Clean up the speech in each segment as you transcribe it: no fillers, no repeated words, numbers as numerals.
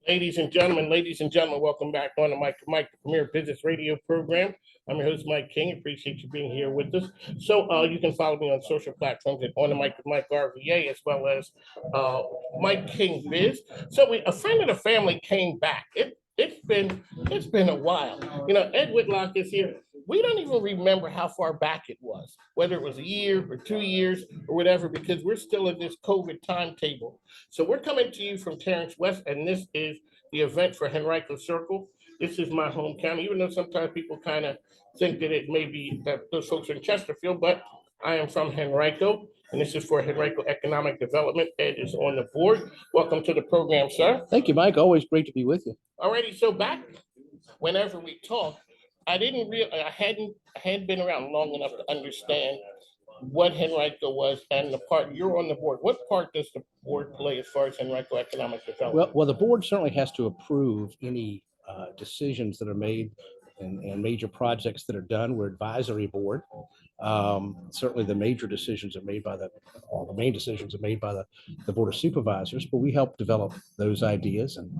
Ladies and gentlemen, welcome back on the Mike, the premier business radio program. I'm your host, Mike King. Appreciate you being here with us. So you can follow me on social platforms at on the Mike with Mike RVA as well as Mike King Biz. A friend of the family came back. It's been a while. You know, Ed Whitlock is here. We don't even remember how far back it was, whether it was a year or 2 years or whatever, because we're still in this COVID timetable. So we're coming to you from Terrence West, and this is the event for Henrico Circle. This is my home county, even though sometimes people kind of think that it may be that those folks are in Chesterfield, but I am from Henrico, and this is for Henrico Economic Development. Ed is on the board. Welcome to the program, sir. Thank you, Mike. Always great to be with you. Alrighty, so back whenever we talked, I hadn't been around long enough to understand what Henrico was and the part you're on the board. What part does the board play as far as Henrico Economic Development? Well, the board certainly has to approve any decisions that are made and major projects that are done. We're advisory board. Certainly the major decisions are made by all the main decisions are made by the board of supervisors, but we help develop those ideas, and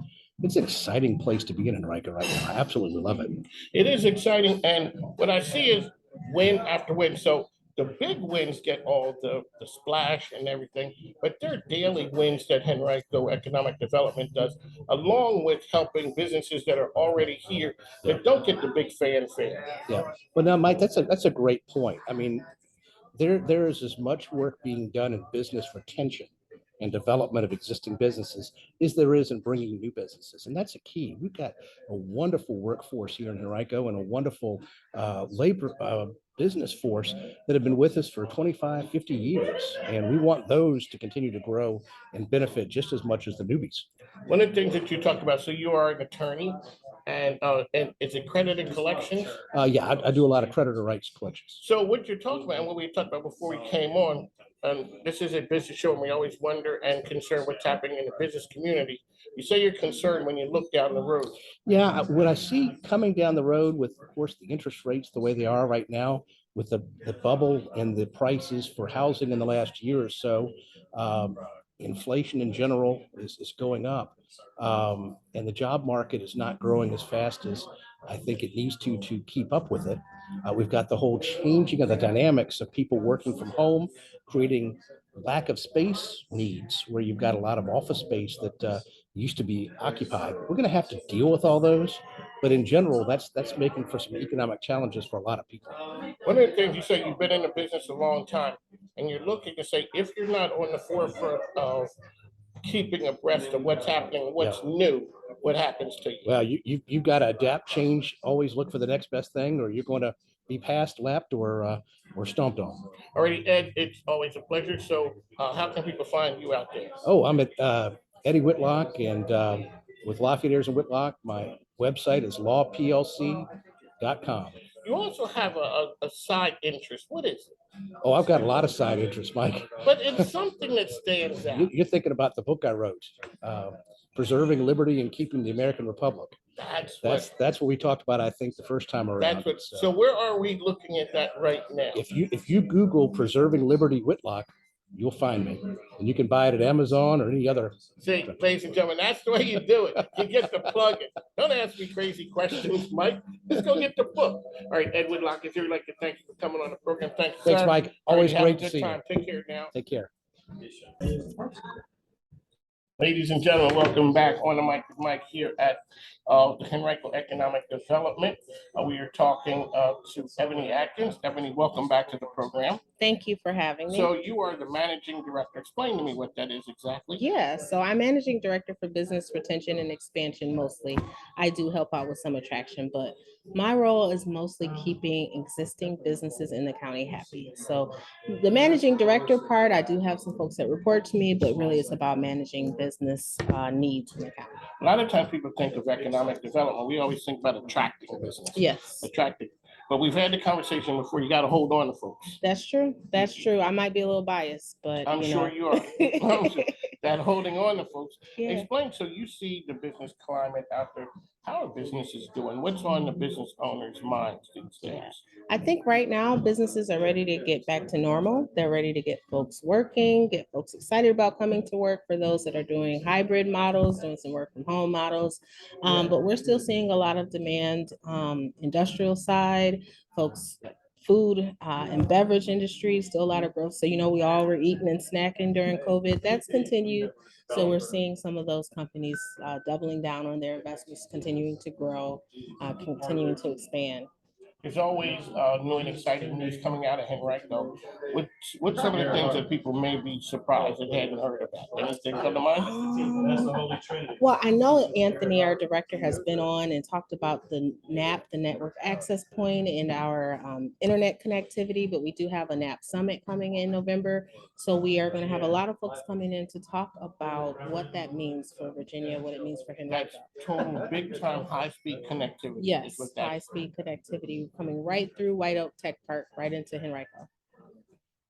it's an exciting place to be in Henrico right now. I absolutely love it. It is exciting, and what I see is win after win. So the big wins get all the splash and everything, but they're daily wins that Henrico Economic Development does, along with helping businesses that are already here that don't get the big fanfare. Yeah. Well, now, Mike, that's a great point. I mean, there is as much work being done in business retention and development of existing businesses as there is in bringing new businesses. And that's a key. We've got a wonderful workforce here in Henrico and a wonderful labor business force that have been with us for 25, 50 years. And we want those to continue to grow and benefit just as much as the newbies. One of the things that you talked about, so you are an attorney, and is it credit and collections? Yeah, I do a lot of creditor rights collections. So what you're talking about and what we talked about before we came on, this is a business show, and we always wonder and concern what's happening in the business community. You say you're concerned when you look down the road. Yeah, what I see coming down the road with, of course, the interest rates the way they are right now, with the bubble and the prices for housing in the last year or so, inflation in general is going up, and the job market is not growing as fast as I think it needs to keep up with it. We've got the whole changing of the dynamics of people working from home, creating lack of space needs where you've got a lot of office space that used to be occupied. We're going to have to deal with all those, but in general, that's making for some economic challenges for a lot of people. One of the things you say, you've been in the business a long time, and you're looking to say, if you're not on the forefront of keeping abreast of what's happening, what's new, what happens to you? Well, you've got to adapt, change, always look for the next best thing, or you're going to be passed, lapped, or stomped on. All right, Ed, it's always a pleasure. So how can people find you out there? Oh, I'm at Eddie Whitlock, and with Lafayette Ayers and Whitlock. My website is lawplc.com. You also have a side interest. What is it? Oh, I've got a lot of side interests, Mike. But it's something that stands out. You're thinking about the book I wrote, Preserving Liberty and Keeping the American Republic. That's what we talked about, I think, the first time around. So where are we looking at that right now? If you Google Preserving Liberty Whitlock, you'll find me, and you can buy it at Amazon or any other. See, ladies and gentlemen, that's the way you do it. You get the plug in. Don't ask me crazy questions, Mike. Just go get the book. All right, Ed Whitlock is here. We'd like to thank you for coming on the program. Thanks, sir. Mike. Always great to see you. Take care now. Take care. Ladies and gentlemen, welcome back on the Mike with Mike here at the Henrico Economic Development. We are talking to Ebony Atkins. Ebony, welcome back to the program. Thank you for having me. So you are the managing director. Explain to me what that is exactly. Yeah, so I'm managing director for business retention and expansion mostly. I do help out with some attraction, but my role is mostly keeping existing businesses in the county happy. So the managing director part, I do have some folks that report to me, but really it's about managing business needs in the county. A lot of times people think of economic development. We always think about attracting business. Yes. Attracting. But we've had the conversation before. You got to hold on to folks. That's true. That's true. I might be a little biased, but I'm sure you are. that holding on to folks. Yeah. Explain, so you see the business climate out there. How are businesses doing? What's on the business owners' minds these days? I think right now businesses are ready to get back to normal. They're ready to get folks working, get folks excited about coming to work for those that are doing hybrid models, doing some work from home models. But we're still seeing a lot of demand, industrial side, folks, food and beverage industry, still a lot of growth. So, we all were eating and snacking during COVID. That's continued. So we're seeing some of those companies doubling down on their investments, continuing to grow, continuing to expand. There's always new and exciting news coming out of Henrico. What's some of the things that people may be surprised that they hadn't heard about? Anything come to mind? Well, I know Anthony, our director, has been on and talked about the NAP, the Network Access Point, and our internet connectivity, but we do have a NAP Summit coming in November. So we are going to have a lot of folks coming in to talk about what that means for Virginia, what it means for Henrico. That's total big time high speed connectivity. Yes, high speed connectivity coming right through White Oak Tech Park, right into Henrico.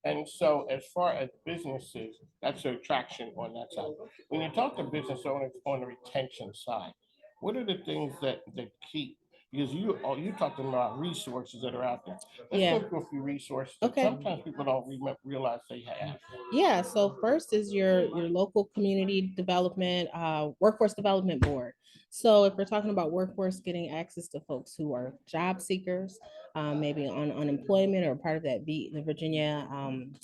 And so, as far as businesses, that's the attraction on that side. When you talk to business owners on the retention side, what are the things that keep? Because you talking about resources that are out there. Let's Yeah. go through a few resources. Okay. Sometimes people don't realize they have. Yeah, so first is your local community development, workforce development board. So if we're talking about workforce getting access to folks who are job seekers, maybe on unemployment or part of that the Virginia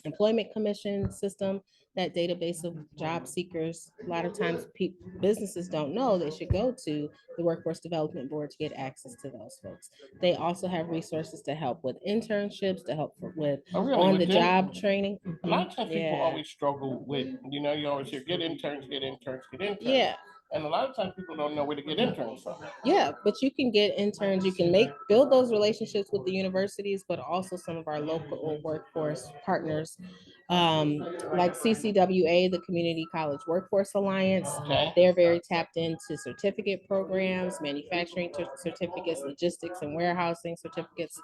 Employment Commission system, that database of job seekers, a lot of times businesses don't know they should go to the workforce development board to get access to those folks. They also have resources to help with internships, to help with on the job training. A lot of times people always struggle with, you always hear get interns, get interns, get interns. Yeah. And a lot of times people don't know where to get interns from. Yeah, but you can get interns. You can build those relationships with the universities, but also some of our local workforce partners, like CCWA, the Community College Workforce Alliance. Okay. They're very tapped into certificate programs, manufacturing certificates, logistics and warehousing certificates.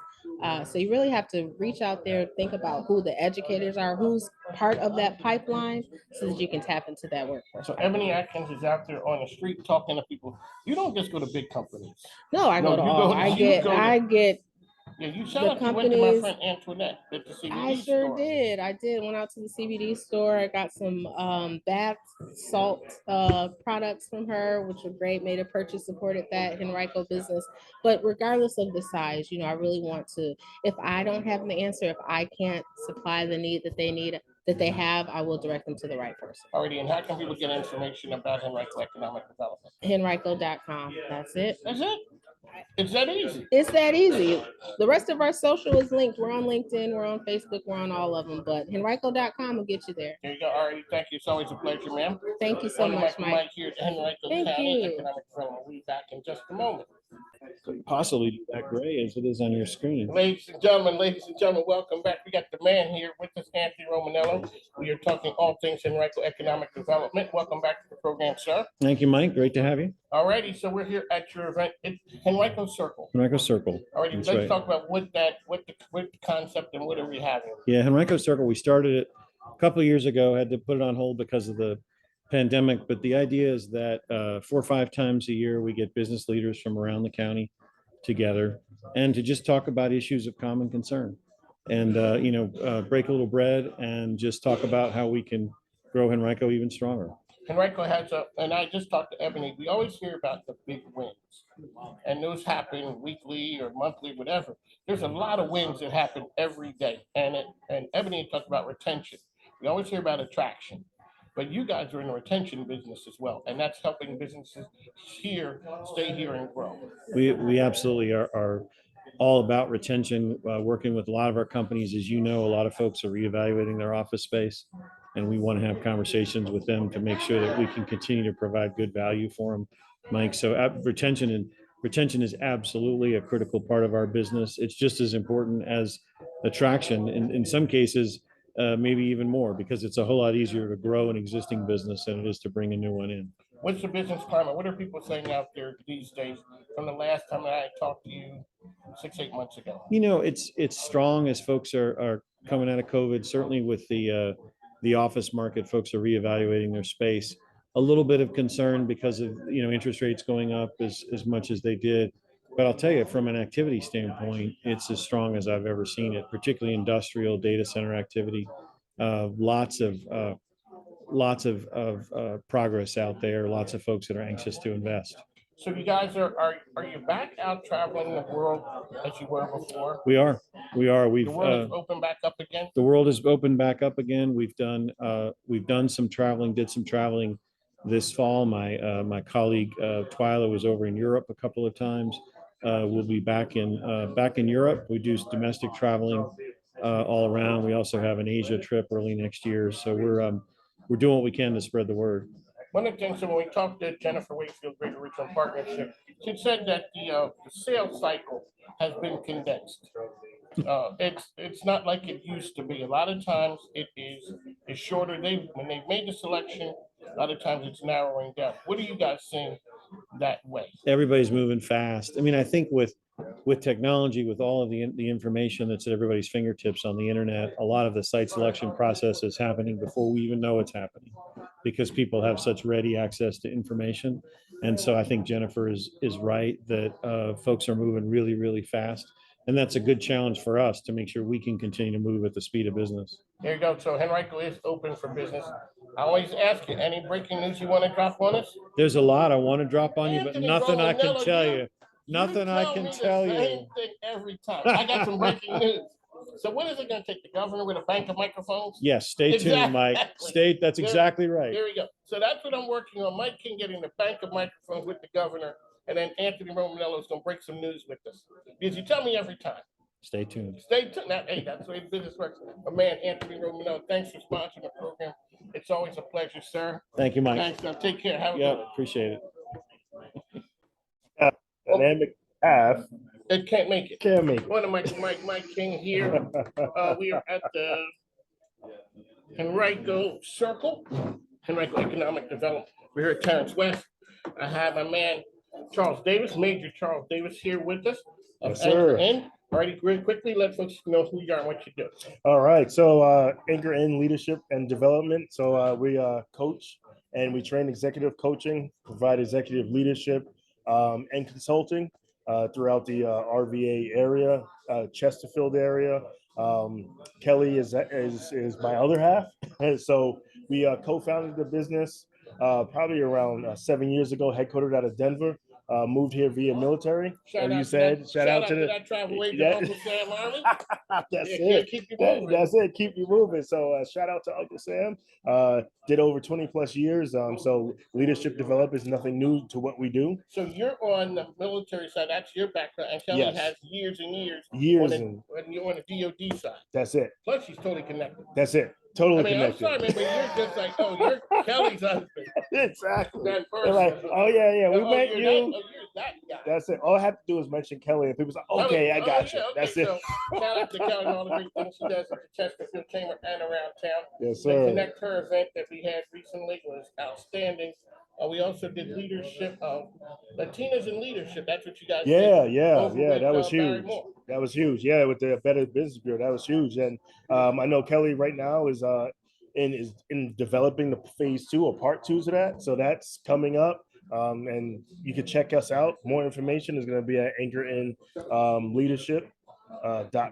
So you really have to reach out there, think about who the educators are, who's part of that pipeline, so that you can tap into that workforce. So Ebony Atkins is out there on the street talking to people. You don't just go to big companies. No, I go to all. I get. Yeah, you shout out. You went to my friend Antoinette at the CBD I sure store. did. I did. Went out to the CBD store. I got some bath salt products from her, which were great. Made a purchase, supported that Henrico business. But regardless of the size, I really want to. If I don't have the answer, if I can't supply the need that they have, I will direct them to the right person. Alrighty, and how can people get information about Henrico Economic Development? Henrico.com. That's it. That's it. It's that easy. It's that easy. The rest of our social is linked. We're on LinkedIn, we're on Facebook, we're on all of them, but Henrico.com will get you there. There you go. All right, thank you. It's always a pleasure, ma'am. Thank you so much, Mike. Here at Henrico County Economic Development. We'll be back in just a moment. Could possibly be that gray as it is on your screen. Ladies and gentlemen, welcome back. We got the man here with us, Anthony Romanello. We are talking all things Henrico Economic Development. Welcome back to the program, sir. Thank you, Mike. Great to have you. All righty, so we're here at your event. It's Henrico Circle. Henrico Circle. All right, let's talk about what the concept and what are we having. Yeah, Henrico Circle. We started it a couple of years ago. Had to put it on hold because of the pandemic, but the idea is that 4 or 5 times a year we get business leaders from around the county together and to just talk about issues of common concern and break a little bread and just talk about how we can grow Henrico even stronger. Henrico has and I just talked to Ebony, we always hear about the big wins and those happen weekly or monthly, whatever. There's a lot of wins that happen every day, and Ebony talked about retention. We always hear about attraction. But you guys are in the retention business as well, and that's helping businesses stay here and grow. We absolutely are all about retention, working with a lot of our companies. As you know, a lot of folks are reevaluating their office space, and we want to have conversations with them to make sure that we can continue to provide good value for them, Mike. So retention is absolutely a critical part of our business. It's just as important as attraction. In some cases, maybe even more, because it's a whole lot easier to grow an existing business than it is to bring a new one in. What's the business climate? What are people saying out there these days from the last time I talked to you 6-8 months ago? It's strong as folks are coming out of COVID, certainly with the the office market, folks are reevaluating their space. A little bit of concern because of, interest rates going up as much as they did. But I'll tell you, from an activity standpoint, it's as strong as I've ever seen it, particularly industrial data center activity. Lots of progress out there. Lots of folks that are anxious to invest. So you guys are you back out traveling the world as you were before? We are. The world is open back up again. The world is open back up again. We've done some traveling. Did some traveling this fall. My colleague Twyla was over in Europe a couple of times. We'll be back in Europe. We do domestic traveling all around. We also have an Asia trip early next year. So we're doing what we can to spread the word. One of the things that when we talked to Jennifer Wakefield, Greater Regional Partnership, she said that the sales cycle has been condensed. It's not like it used to be. A lot of times it's shorter. When they've made the selection, a lot of times it's narrowing down. What are you guys seeing that way? Everybody's moving fast. I mean, I think with technology, with all of the information that's at everybody's fingertips on the internet, a lot of the site selection process is happening before we even know it's happening, because people have such ready access to information. And so I think Jennifer is right that folks are moving really, really fast. And that's a good challenge for us to make sure we can continue to move at the speed of business. There you go. So Henrico is open for business. I always ask you, any breaking news you want to drop on us? There's a lot I want to drop on you, but Anthony nothing I can Romanello, tell you- you. Nothing I can tell Same you. thing every time. I got some breaking news. So what is it going to take? The governor with a bank of microphones? Yes, stay tuned, Mike. That's exactly right. There we go. So that's what I'm working on. Mike King getting the bank of microphones with the governor, and then Anthony Romanello is going to break some news with us. Because you tell me every time. Stay tuned. Stay tuned. Now, hey, that's the way business works. My man, Anthony Romanello, thanks for sponsoring the program. It's always a pleasure, sir. Thank you, Mike. Thanks. Now, take care. Have a Yeah, good one. appreciate it. Dynamic path It can't make it. can make it. One of Mike King here. We are at the Henrico Circle, Henrico Economic Development. We're here at Terrence West. I have my man Charles Davis, Major Charles Davis, here with us. Yes, sir. And alrighty, real quickly, let folks know who you are and what you do. All right. So Anchor in Leadership and Development. So we coach and we train executive coaching, provide executive leadership and consulting throughout the RVA area, Chesterfield area. Kelly is my other half. So we co-founded the business probably around 7 years ago, headquartered out of Denver. Moved here via military. Shout and out you to said, that, shout out to that travel agent, that- Uncle Sam Army. That's Yeah, it. keep you moving. That's it. Keep you moving. So shout out to Uncle Sam. Did over 20 plus years. So leadership develop is nothing new to what we do. So you're on the military side. That's your background. And Kelly Yes. has years and years. Years when you're on the DOD side. That's it. Plus, she's totally connected. That's it. Totally I mean, connected. I'm sorry, man, but you're just like, oh, you're Kelly's husband. Exactly. That They're person. like, oh yeah, we Oh, met you're you. That, oh, you're that guy. That's it. All I have to do is mention Kelly, and people's like, okay, I got you. yeah, okay. That's it. So, shout out to Kelly and all the great things she does at the Chesterfield Chamber and around town. Yes, The sir. Connect Her event that we had recently was outstanding. We also did leadership of Latinas in leadership. That's what you guys did. Yeah. with, That was Barry huge. Moore. That was huge. Yeah, with the Better Business Bureau, that was huge. And I know Kelly right now is in developing the phase 2 or part 2 to that. So that's coming up. And you can check us out. More information is going to be at Anchor in Leadership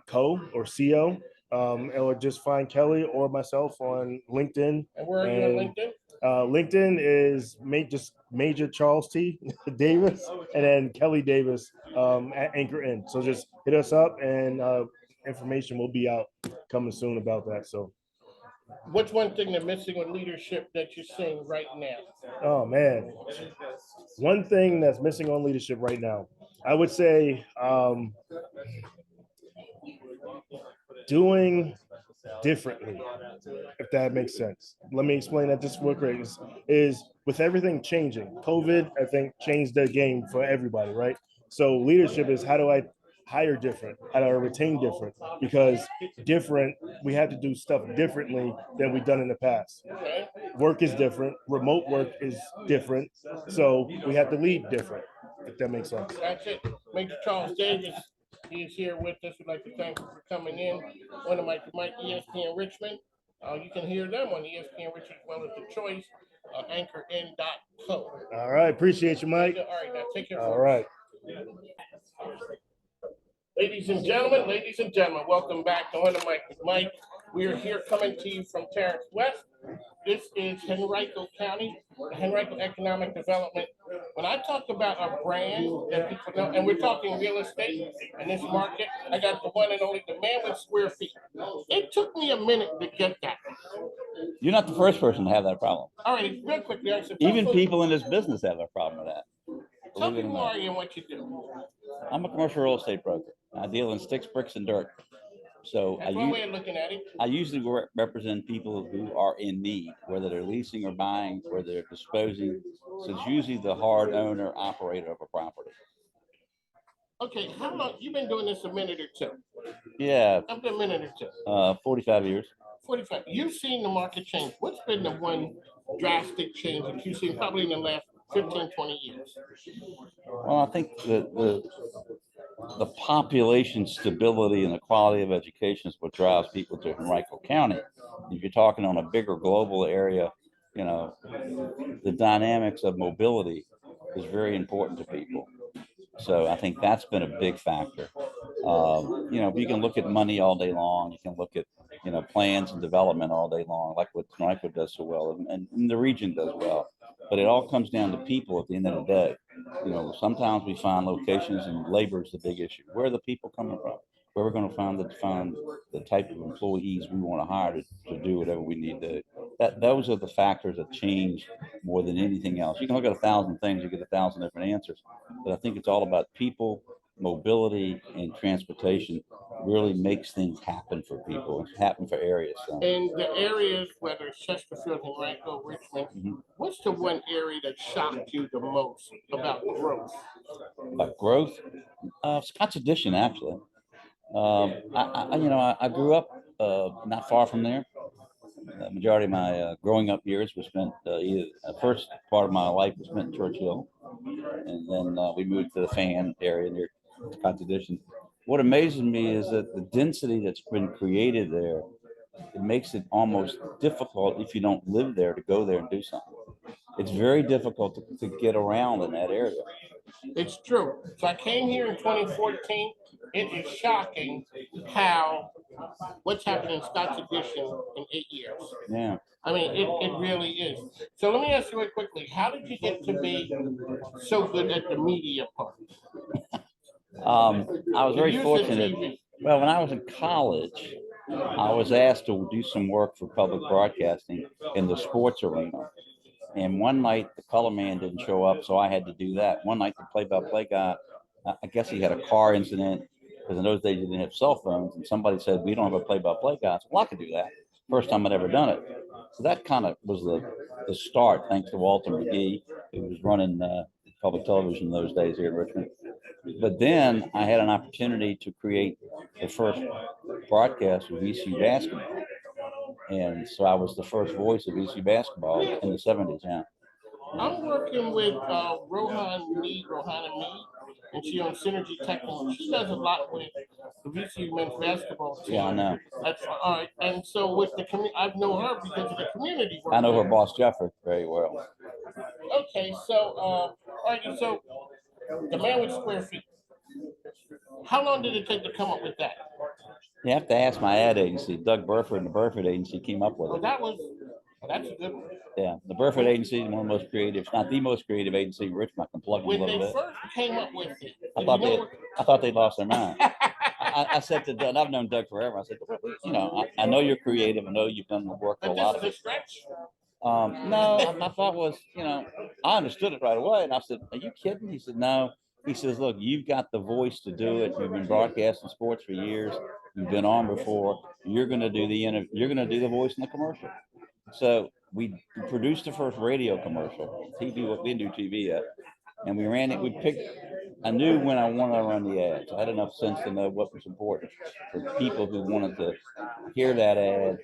.co or co. Or just find Kelly or myself on LinkedIn. And where are you on LinkedIn? LinkedIn is just Major Charles T. Davis and then Kelly Davis at Anchor In. So just hit us up and information will be out coming soon about that. So What's one thing that's missing with leadership that you're seeing right now? oh man, one thing that's missing on leadership right now, I would say doing differently, if that makes sense. Let me explain that just real quick. Is with everything changing, COVID, I think, changed the game for everybody, right? So leadership is how do I hire different? How do I retain different? Because different, we have to do stuff differently than we've done in the past. Okay. Work is different. Remote work is different. So we have to lead different, if that makes sense. That's it. Major Charles Davis, he is here with us. We'd like to thank you for coming in. On the Mike ESPN Richmond. You can hear them on ESPN Rich as well as The Choice, anchorn.co. All right. Appreciate you, Mike. All right, now take care. All right. Ladies and gentlemen, welcome back to On the Mic with Mike. We are here coming to you from Terrence West. This is Henrico County, Henrico Economic Development. When I talk about a brand that people know, and we're talking real estate in this market, I got the one and only, the man with square feet. It took me a minute to get that. You're not the first person to have that problem. All right, real quickly, I said, Even people in this business have a problem with that. tell Believe me it or who not. are you and what you do. I'm a commercial real estate broker. I deal in sticks, bricks, and dirt. So That's one way of looking at it. I usually represent people who are in need, whether they're leasing or buying, whether they're disposing. So it's usually the hard owner operator of a property. Okay, how long, you've been doing this a minute or two? Yeah, Up to a minute or two. 45 years. 45. You've seen the market change. What's been the one drastic change that you've seen probably in the last 15, 20 years? Well, I think the population stability and the quality of education is what drives people to Henrico County. If you're talking on a bigger global area, you know, the dynamics of mobility is very important to people. So I think that's been a big factor. You know, you can look at money all day long. You can look at, you know, plans and development all day long, like what Henrico does so well, and the region does well. But it all comes down to people at the end of the day. You know, sometimes we find locations and labor is the big issue. Where are the people coming from? Where we're going to find the type of employees we want to hire to do whatever we need to. Those are the factors that change more than anything else. You can look at 1,000 things, you get 1,000 different answers. But I think it's all about people, mobility, and transportation really makes things happen for people, happen for areas. So. In the areas, whether it's Chesterfield, Henrico, Richmond, what's the one area that shocked you the most about growth? About growth? Scott's Addition, actually. I grew up not far from there. The majority of my growing up years was spent the first part of my life was spent in Churchill, and then we moved to the Fan area near Scott's Addition. What amazes me is that the density that's been created there, it makes it almost difficult if you don't live there to go there and do something. It's very difficult to get around in that area. It's true. So I came here in 2014. It is shocking how what's happened in Scott's Addition in 8 years. Yeah. I mean, it really is. So let me ask you very quickly, how did you get to be so good at the media part? I was very fortunate. Well, when I was in college, I was asked to do some work for public broadcasting in the sports arena. And one night the color man didn't show up, so I had to do that. One night the play-by-play guy, I guess he had a car incident, because in those days you didn't have cell phones, and somebody said, we don't have a play-by-play guy. I said, well, I could do that. First time I'd ever done it. So that kind of was the start, thanks to Walter McGee, who was running public television in those days here in Richmond. But then I had an opportunity to create the first broadcast of ECU basketball. And so I was the first voice of ECU basketball in the 70s, yeah. I'm working with Rohanna Mead, and she owns Synergy Technical. She does a lot with the VCU men's basketball team. Yeah, I know. That's all right. And so with the community, I've known her because of the community work. I know her boss, Jeffrey, very well. Okay, so, all right, so the man with square feet. How long did it take to come up with that? You have to ask my ad agency. Doug Burford and the Burford agency came up with Oh, it. that's a good one. Yeah, the Burford agency is one of the most creative, if not the most creative agency in Richmond. I can plug them a When little they bit. first came up with it, I thought they lost their mind. I said to Doug, I've known Doug forever. I said, you know, I know you're creative. I know you've done the work for a lot of it. Stretch? No, my thought was, you know, I understood it right away. And I said, are you kidding? He said, no. He says, look, you've got the voice to do it. You've been broadcasting sports for years. You've been on before. You're going to do you're going to do the voice in the commercial. So we produced the first radio commercial. TV, we didn't do TV yet. And we ran it. We picked, I knew when I wanted to run the ads. I had enough sense to know what was important for people who wanted to hear that ad,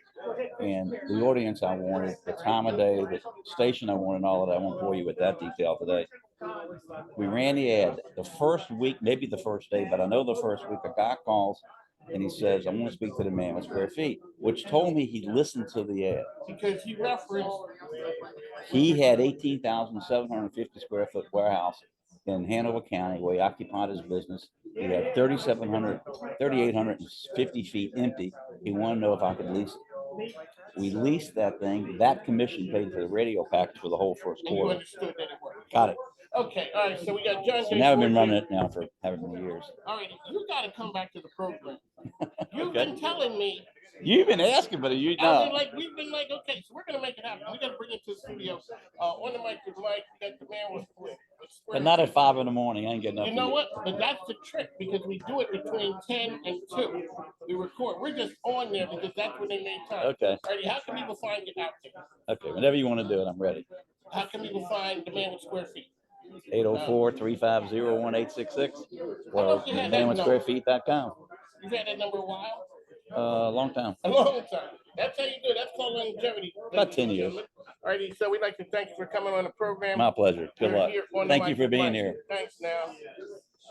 and the audience I wanted, the time of day, the station I wanted, and all of that. I won't bore you with that detail today. We ran the ad the first week, maybe the first day, but I know the first week a guy calls and he says, "I want to speak to the man with square feet," which told me he listened to the ad. Because he referenced, He had 18,750 square foot warehouse in Hanover County where he occupied his business. He had 3,850 feet empty. He wanted to know if I could lease it. We leased that thing. That commission paid for the radio package for the whole first and you quarter. understood that it worked. Got it. Okay, all right, so we got John So J. now I've been Ford running here. it now for however many years. All right, you gotta come back to the program. You've Okay. been telling me, You've been asking, but you I know. mean, like, we've been like, okay, so we're gonna make it happen. We gotta bring it to the studio. On the mic with Mike, we got the man with But not at 5 in the morning. I ain't getting up. You know what? But that's the trick because we do it between 10 and 2. We record. We're just on there because that's when they make time. Okay. Alrighty, how can people find it out there? Okay. Whenever you want to do it, I'm ready. How can people find the man with square feet? 804-350-1866 or manwithsquarefeet.com. You've had that number a while? Long time. A long time. That's how you do it. That's called longevity. About 10 years. Alrighty, so we'd like to thank you for coming on the program. My pleasure. Good You're luck. here on the Thank you mic for with being Mike. here. Thanks now.